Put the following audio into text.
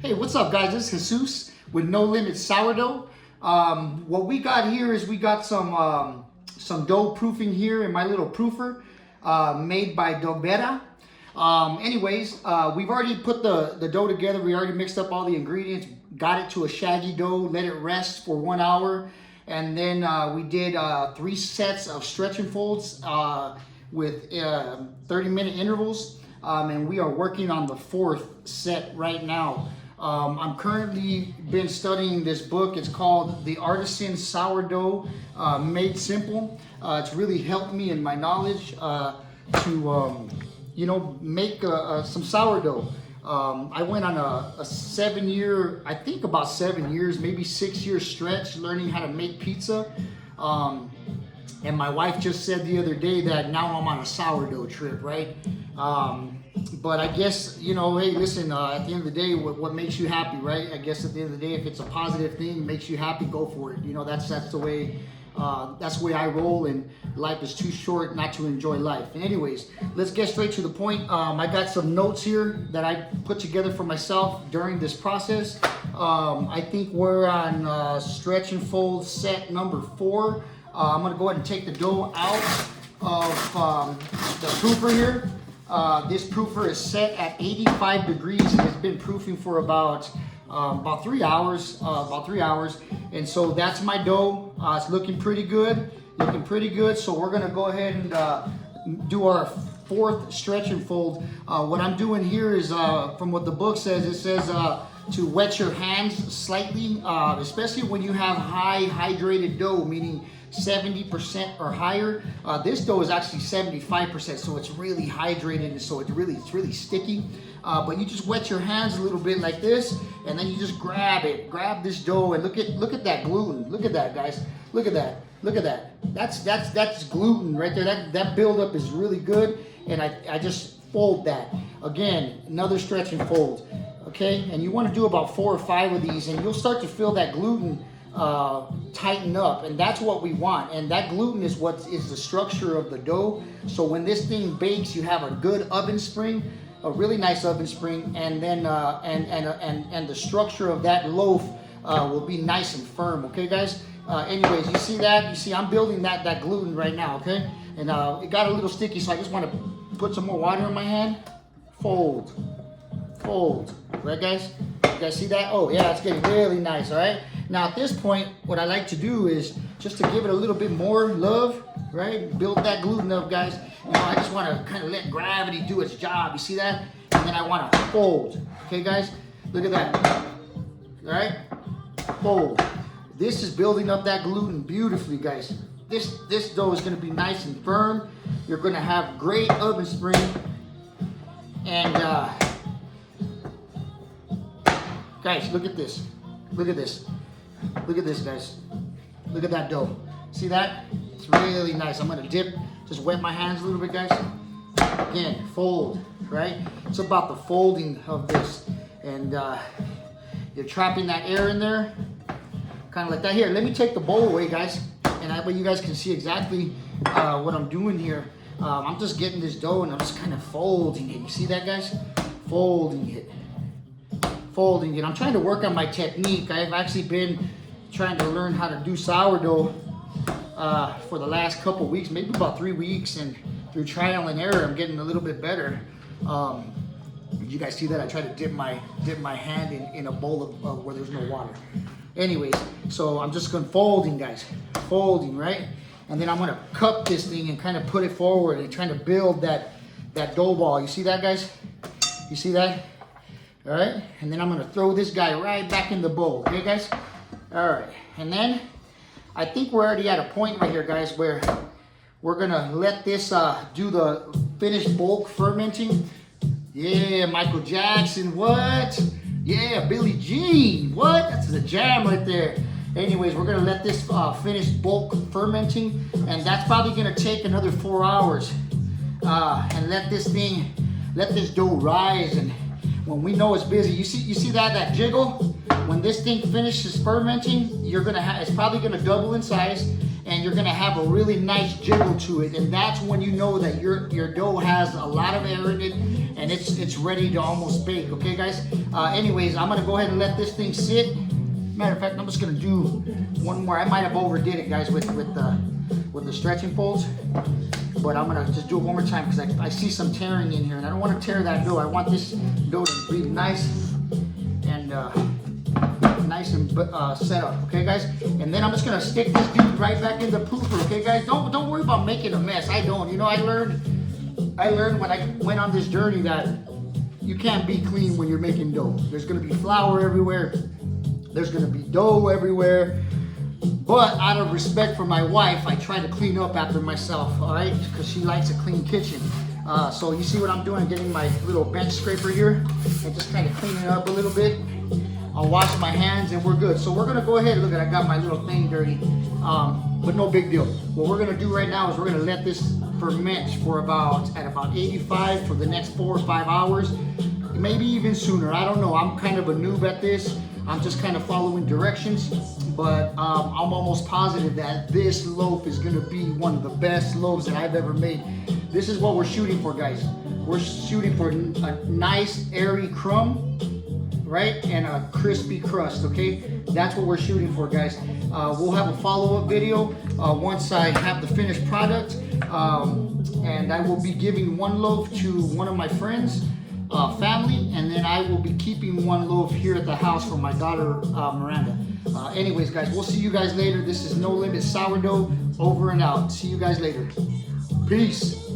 Hey, what's up, guys? This is Jesus with No Limit Sourdough. What we got here is we got some dough proofing here in my little proofer made by Dobera. We've already put the dough together. We already mixed up all the ingredients, got it to a shaggy dough, let it rest for 1 hour, and then we did 3 sets of stretch and folds with 30-minute intervals, and we are working on the 4th set right now. I'm currently been studying this book. It's called The Artisan Sourdough Made Simple. It's really helped me in my knowledge to make some sourdough. I went on a 7-year, I think about 7 years, maybe 6-year stretch learning how to make pizza. And my wife just said the other day that now I'm on a sourdough trip, right? But I guess, hey, listen, at the end of the day, what makes you happy, right? I guess at the end of the day, if it's a positive thing, makes you happy, go for it. That's the way I roll, and life is too short not to enjoy life. And anyways, let's get straight to the point. I got some notes here that I put together for myself during this process. I think we're on stretch and fold set number 4. I'm gonna go ahead and take the dough out of the proofer here. This proofer is set at 85 degrees and it's been proofing for about 3 hours. And so that's my dough. It's looking pretty good. So we're gonna go ahead and do our 4th stretch and fold. What I'm doing here is, from what the book says, it says to wet your hands slightly, especially when you have high hydrated dough, meaning 70% or higher. This dough is actually 75%, so it's really hydrated, and so it's really sticky. But you just wet your hands a little bit like this, and then you just grab this dough, and look at that gluten. Look at that, guys. Look at that. That's gluten right there. That buildup is really good, and I just fold that. Again, another stretch and fold. Okay, and you want to do about 4 or 5 of these, and you'll start to feel that gluten tighten up, and that's what we want. And that gluten is what is the structure of the dough. So when this thing bakes, you have a good oven spring, a really nice oven spring, and then and the structure of that loaf will be nice and firm. Okay, guys. Anyways, you see that? You see, I'm building that gluten right now. Okay, and it got a little sticky, so I just want to put some more water in my hand. Fold. Right, guys? You guys see that? Oh yeah, it's getting really nice. All right. Now at this point, what I like to do is just to give it a little bit more love, right? Build that gluten up, guys. I just want to kind of let gravity do its job. You see that? And then I want to fold. Okay, guys? Look at that. All right? Fold. This is building up that gluten beautifully, guys. This dough is going to be nice and firm. You're going to have great oven spring. And guys, look at this. Look at this, guys. Look at that dough. See that? It's really nice. I'm gonna dip, just wet my hands a little bit, guys. Again, fold, right? It's about the folding of this. And you're trapping that air in there, kind of like that. Here, let me take the bowl away, guys. And that way you guys can see exactly what I'm doing here. I'm just getting this dough and I'm just kind of folding it. You see that, guys? Folding it. I'm trying to work on my technique. I've actually been trying to learn how to do sourdough for the last couple weeks, maybe about 3 weeks, and through trial and error, I'm getting a little bit better. Did you guys see that? I try to dip my hand in a bowl of where there's no water. Anyways, so I'm just folding, guys, right? And then I'm gonna cup this thing and kind of put it forward and trying to build that dough ball. You see that, guys? You see that? All right, and then I'm gonna throw this guy right back in the bowl, okay, guys? All right, and then I think we're already at a point right here, guys, where we're gonna let this do the finished bulk fermenting. Yeah, Michael Jackson, what? Yeah, Billie Jean, what? That's the jam right there. Anyways, we're gonna let this finish bulk fermenting, and that's probably gonna take another 4 hours. And let this dough rise, and when we know it's busy, you see that jiggle? When this thing finishes fermenting, it's probably gonna double in size, and you're gonna have a really nice jiggle to it, and that's when you know that your dough has a lot of air in it, and it's ready to almost bake. Okay, guys. Anyways, I'm gonna go ahead and let this thing sit. Matter of fact, I'm just gonna do one more. I might have overdid it, guys, with the stretching folds, but I'm gonna just do it one more time because I see some tearing in here, and I don't want to tear that dough. I want this dough to be nice and set up. Okay, guys. And then I'm just gonna stick this dude right back in the pooper. Okay, guys. Don't worry about making a mess. I don't. You know, I learned when I went on this journey that you can't be clean when you're making dough. There's gonna be flour everywhere. There's gonna be dough everywhere. But out of respect for my wife, I try to clean up after myself, all right? Because she likes a clean kitchen. So you see what I'm doing? I'm getting my little bench scraper here and just kind of cleaning it up a little bit. I'll wash my hands and we're good. So we're gonna go ahead, look at, I got my little thing dirty, but no big deal. What we're gonna do right now is we're gonna let this ferment for about 85 for the next 4 or 5 hours, maybe even sooner. I don't know, I'm kind of a noob at this. I'm just kind of following directions, but I'm almost positive that this loaf is gonna be one of the best loaves that I've ever made. This is what we're shooting for, guys. We're shooting for a nice airy crumb, right? And a crispy crust, okay? That's what we're shooting for, guys. We'll have a follow-up video once I have the finished product, and I will be giving one loaf to one of my friends, family, and then I will be keeping one loaf here at the house for my daughter, Miranda. Anyways, guys, we'll see you guys later. This is No Limit Sourdough, over and out. See you guys later. Peace.